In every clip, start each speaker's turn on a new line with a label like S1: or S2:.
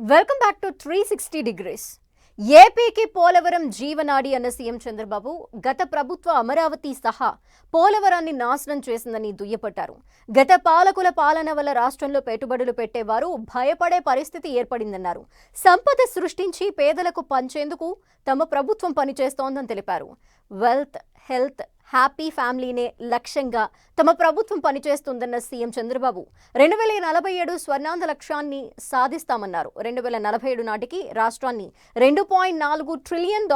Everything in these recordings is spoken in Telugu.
S1: Welcome back to 360 degrees. ఏపీకి పోలవరం జీవనాడి అన్న సీఎం చంద్రబాబు గత ప్రభుత్వ అమరావతి సహా పోలవరాన్ని నాశనం చేసిందని దుయ్యపట్టారు. గత పాలకుల పాలన వల్ల రాష్ట్రంలో పెట్టుబడులు పెట్టేవారు భయపడే పరిస్థితి ఏర్పడిందన్నారు. సంపద సృష్టించి పేదలకు పంచేందుకు తమ ప్రభుత్వం పనిచేస్తోందని తెలిపారు. వెల్త్, హెల్త్, హ్యాపీ ఫ్యామిలీనే లక్ష్యంగా తమ ప్రభుత్వం పనిచేస్తుందన్న సీఎం చంద్రబాబు 2047 స్వర్ణాంధ్ర లక్ష్యాన్ని సాధిస్తామన్నారు. 2047 నాటికి రాష్ట్రాన్ని $2.4 ట్రిలియన్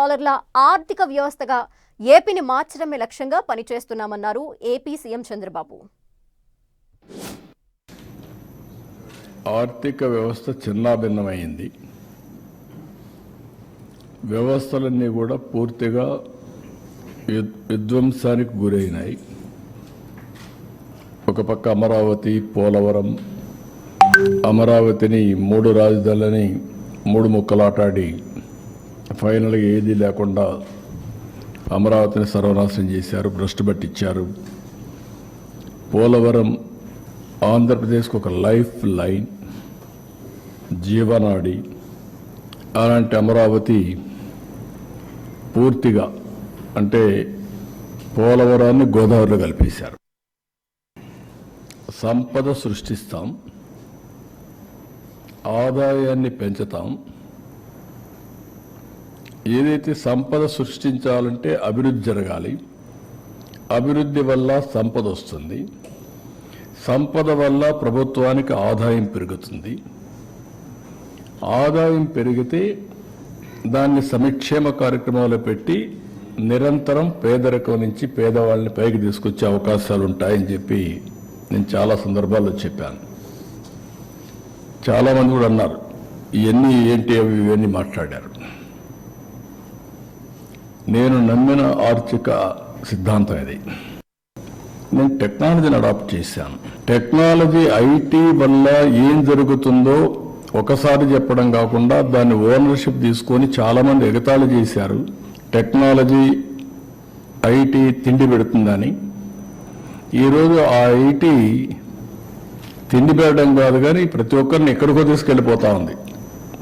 S1: ఆర్థిక వ్యవస్థగా ఏపీని మార్చడమే లక్ష్యంగా పనిచేస్తున్నామన్నారు ఏపీ సీఎం చంద్రబాబు.
S2: ఆర్థిక వ్యవస్థ చిన్నాభిన్నమైంది. వ్యవస్థలన్నీ కూడా పూర్తిగా విధ్వంసానికి గురైనాయి. ఒక పక్క అమరావతి, పోలవరం, అమరావతిని 3 రాజధానులని 3 ముక్కలాటాడి ఫైనల్గా ఏదీ లేకుండా అమరావతిని సర్వనాశనం చేశారు, భ్రష్టు పట్టించారు. పోలవరం ఆంధ్రప్రదేశ్కి ఒక లైఫ్ లైన్, జీవనాడి. అలాంటి అమరావతి పూర్తిగా అంటే పోలవరాన్ని గోదావరిలో కలిపేశారు. సంపద సృష్టిస్తాం, ఆదాయాన్ని పెంచుతాం. ఏదైతే సంపద సృష్టించాలంటే అభివృద్ధి జరగాలి. అభివృద్ధి వల్ల సంపద వస్తుంది. సంపద వల్ల ప్రభుత్వానికి ఆదాయం పెరుగుతుంది. ఆదాయం పెరిగితే దాన్ని సంక్షేమ కార్యక్రమాలు పెట్టి నిరంతరం పేదరికం నుంచి పేదవాళ్ళని పైకి తీసుకొచ్చే అవకాశాలు ఉంటాయని చెప్పి నేను చాలా సందర్భాల్లో చెప్పాను. చాలామంది కూడా అన్నారు ఇవన్నీ ఏంటి అవి ఇవన్నీ మాట్లాడారు. నేను నమ్మిన ఆర్థిక సిద్ధాంతం ఇది. నేను టెక్నాలజీని అడాప్ట్ చేశాను. టెక్నాలజీ ఐటీ వల్ల ఏం జరుగుతుందో ఒకసారి చెప్పడం కాకుండా దాన్ని ఓనర్షిప్ తీసుకొని చాలామంది ఎగతాళి చేశారు. టెక్నాలజీ ఐటీ తిండి పెడుతుందని. ఈరోజు ఆ ఐటీ తిండి పెట్టడం కాదు కానీ ప్రతి ఒక్కరిని ఎక్కడికో తీసుకెళ్ళిపోతా ఉంది.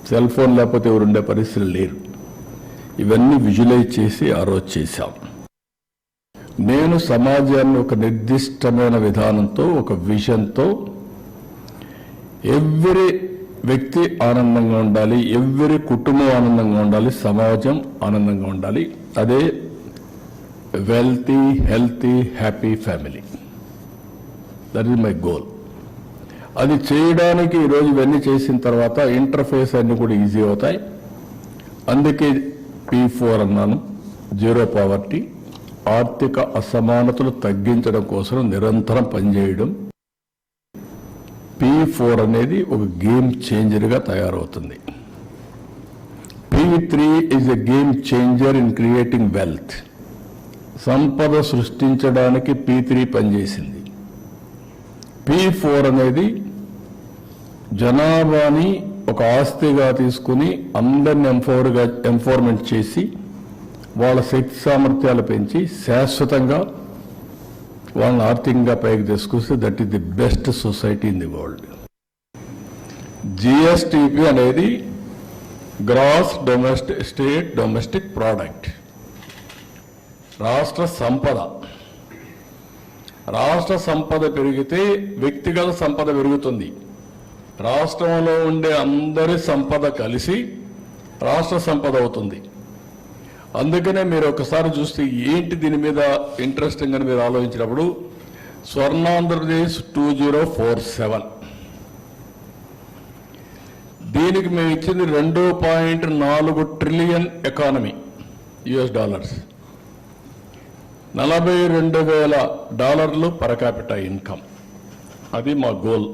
S2: సెల్ ఫోన్ లేకపోతే ఎవరు ఉండే పరిస్థితులు లేరు. ఇవన్నీ విజువలైజ్ చేసి ఆ రోజు చేశాం. నేను సమాజాన్ని ఒక నిర్దిష్టమైన విధానంతో, ఒక విజన్తో ఎవ్రీ వ్యక్తి ఆనందంగా ఉండాలి, ఎవ్రీ కుటుంబం ఆనందంగా ఉండాలి, సమాజం ఆనందంగా ఉండాలి. అదే wealthy, healthy, happy family. That is my goal. అది చేయడానికి ఈరోజు ఇవన్నీ చేసిన తర్వాత ఇంటర్ఫేస్ అన్నీ కూడా ఈజీ అవుతాయి. అందుకే P4 అన్నాను, జీరో పావర్టీ. ఆర్థిక అసమానతలు తగ్గించడం కోసం నిరంతరం పనిచేయడం. P4 అనేది ఒక గేమ్ చేంజర్గా తయారవుతుంది. P3 is a game changer in creating wealth. సంపద సృష్టించడానికి P3 పనిచేసింది. P4 అనేది జనాభాని ఒక ఆస్తిగా తీసుకుని అందరిని ఎంపవర్మెంట్ చేసి వాళ్ళ శక్తి సామర్థ్యాలు పెంచి శాశ్వతంగా వాళ్ళని ఆర్థికంగా పైకి తీసుకొస్తే that is the best society in the world. GSTP అనేది గ్రాస్ స్టేట్ డొమెస్టిక్ ప్రోడక్ట్. రాష్ట్ర సంపద పెరిగితే వ్యక్తిగత సంపద పెరుగుతుంది. రాష్ట్రంలో ఉండే అందరి సంపద కలిసి రాష్ట్ర సంపద అవుతుంది. అందుకనే మీరు ఒకసారి చూస్తే ఏంటి దీని మీద ఇంట్రెస్టింగ్ అని మీరు ఆలోచించినప్పుడు స్వర్ణాంధ్రప్రదేశ్ 2047 దీనికి మేము ఇచ్చింది $2.4 trillion economy, US $42,000 per capita income. అది మా గోల్.